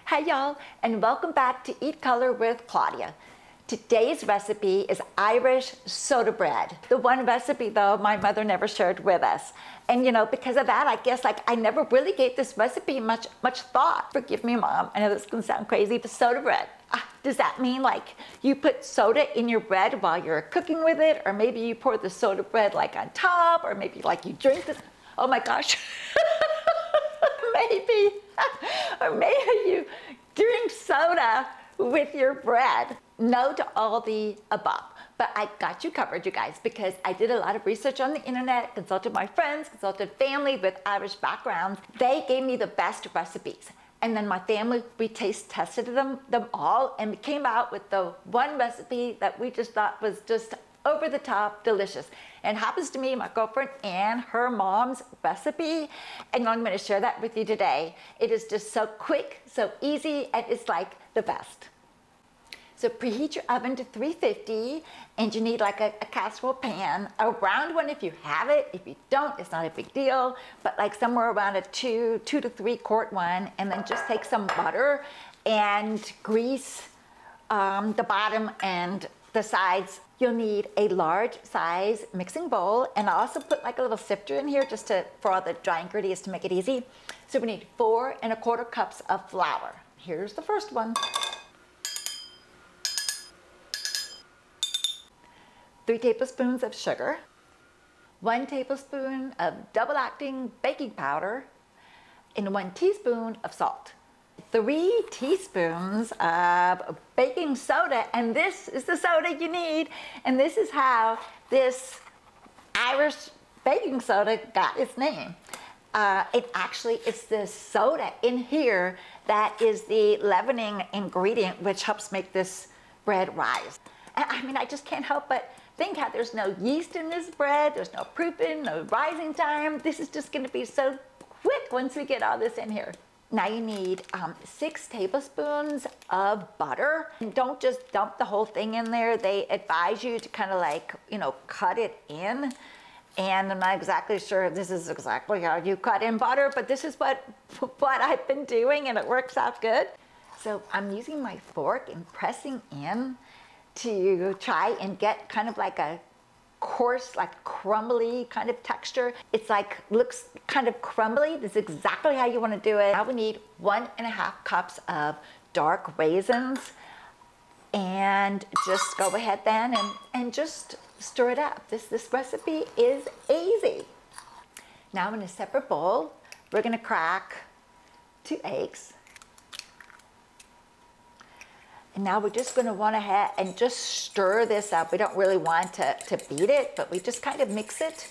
Hi y'all, and welcome back to Eat Color with Claudia. Today's recipe is Irish soda bread. The one recipe though my mother never shared with us. And you know, because of that, I guess I never really gave this recipe much thought. Forgive me, Mom, I know this can sound crazy, but soda bread. Does that mean like you put soda in your bread while you're cooking with it? Or maybe you pour the soda bread like on top, or maybe like you drink this, oh my gosh. Maybe, or maybe you drink soda with your bread. No to all the above, but I got you covered, you guys, because I did a lot of research on the internet, consulted my friends, consulted family with Irish backgrounds. They gave me the best recipes. And then my family, we taste tested them all, and we came out with the one recipe that we just thought was just over the top delicious. And it happens to be my girlfriend and her mom's recipe, and I'm going to share that with you today. It is just so quick, so easy, and it's like the best. So preheat your oven to 350, and you need like a casserole pan, a round one if you have it. If you don't, it's not a big deal, but like somewhere around a 2 to 3 quart one, and then just take some butter and grease the bottom and the sides. You'll need a large size mixing bowl, and I also put like a little sifter in here just for all the dry ingredients to make it easy. So we need 4 1/4 cups of flour. Here's the first one. 3 tablespoons of sugar, 1 tablespoon of double-acting baking powder, and 1 teaspoon of salt. 3 teaspoons of baking soda, and this is the soda you need, and this is how this Irish baking soda got its name. It's the soda in here that is the leavening ingredient which helps make this bread rise. And I mean, I just can't help but think how there's no yeast in this bread, there's no proofing, no rising time. This is just gonna be so quick once we get all this in here. Now you need 6 tablespoons of butter. And don't just dump the whole thing in there. They advise you to kind of like, you know, cut it in. And I'm not exactly sure if this is exactly how you cut in butter, but this is what I've been doing, and it works out good. So I'm using my fork and pressing in to try and get kind of like a coarse, like crumbly kind of texture. It's like, looks kind of crumbly. This is exactly how you want to do it. Now we need 1 1/2 cups of dark raisins, and just go ahead then and just stir it up. This recipe is easy. Now in a separate bowl, we're going to crack 2 eggs. And now we're just going to want ahead and just stir this up. We don't really want to beat it, but we just kind of mix it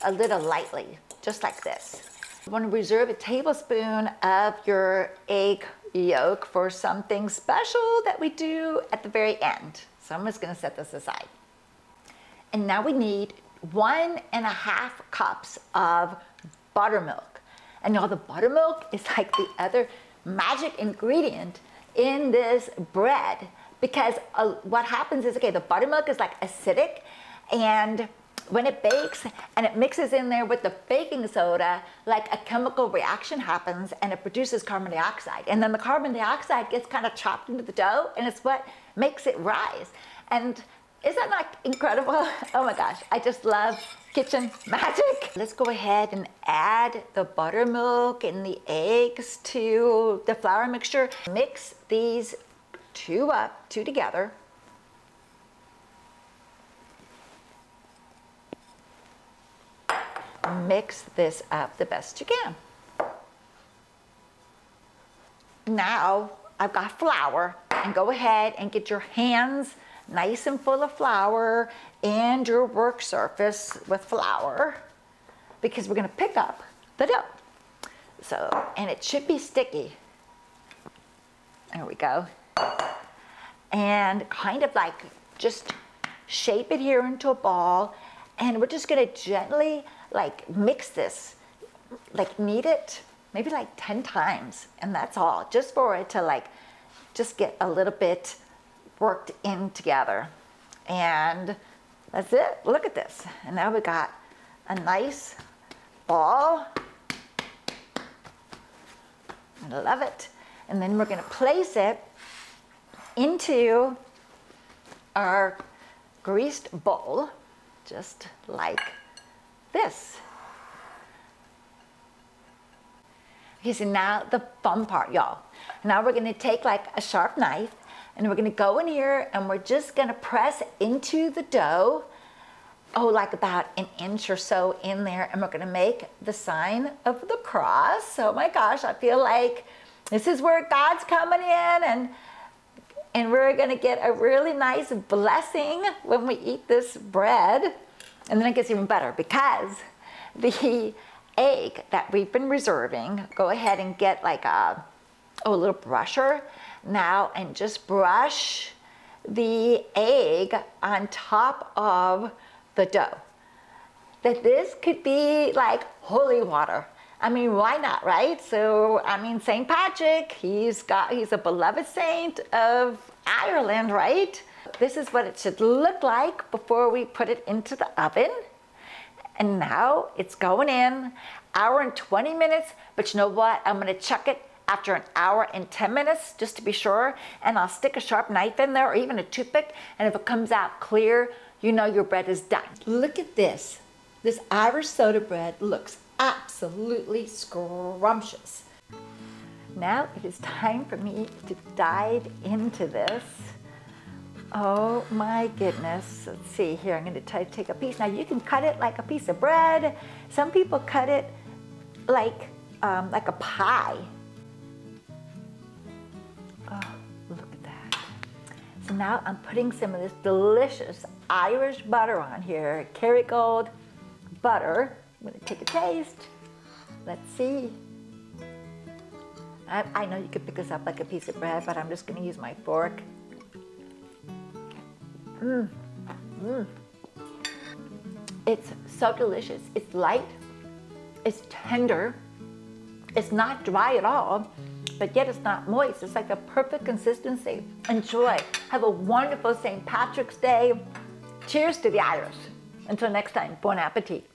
a little lightly, just like this. You want to reserve a tablespoon of your egg yolk for something special that we do at the very end. So I'm just going to set this aside. And now we need 1 1/2 cups of buttermilk. And now the buttermilk is like the other magic ingredient in this bread, because what happens is, okay, the buttermilk is like acidic, and when it bakes and it mixes in there with the baking soda, like a chemical reaction happens and it produces carbon dioxide, and then the carbon dioxide gets kind of chopped into the dough, and it's what makes it rise. And isn't that not incredible? Oh my gosh, I just love kitchen magic. Let's go ahead and add the buttermilk and the eggs to the flour mixture. Mix these two together. Mix this up the best you can. Now I've got flour, and go ahead and get your hands nice and full of flour and your work surface with flour, because we're going to pick up the dough. So, and it should be sticky. There we go. And kind of like just shape it here into a ball, and we're just going to gently like mix this, like knead it maybe like 10 times, and that's all, just for it to like just get a little bit worked in together. And that's it. Look at this. And now we got a nice ball. I love it. And then we're going to place it into our greased bowl, just like this. Okay, so now the fun part, y'all. Now we're going to take like a sharp knife and we're going to go in here and we're just going to press into the dough, like about an inch or so in there, and we're going to make the sign of the cross. Oh my gosh, I feel like this is where God's coming in, and we're going to get a really nice blessing when we eat this bread. And then it gets even better because the egg that we've been reserving, go ahead and get like a little brusher now and just brush the egg on top of the dough. That this could be like holy water. I mean, why not, right? So, I mean, St. Patrick, he's a beloved saint of Ireland, right? This is what it should look like before we put it into the oven. And now it's going in, hour and 20 minutes, but you know what? I'm gonna check it after an hour and 10 minutes, just to be sure, and I'll stick a sharp knife in there or even a toothpick, and if it comes out clear, you know your bread is done. Look at this. This Irish soda bread looks absolutely scrumptious. Now it is time for me to dive into this. Oh my goodness. Let's see here, I'm gonna take a piece. Now you can cut it like a piece of bread. Some people cut it like a pie. Oh, look at that. So now I'm putting some of this delicious Irish butter on here, Kerrygold butter. I'm gonna take a taste. Let's see. I know you could pick this up like a piece of bread, but I'm just gonna use my fork. It's so delicious. It's light, it's tender, it's not dry at all, but yet it's not moist. It's like a perfect consistency. Enjoy. Have a wonderful St. Patrick's Day. Cheers to the Irish. Until next time, bon appetit.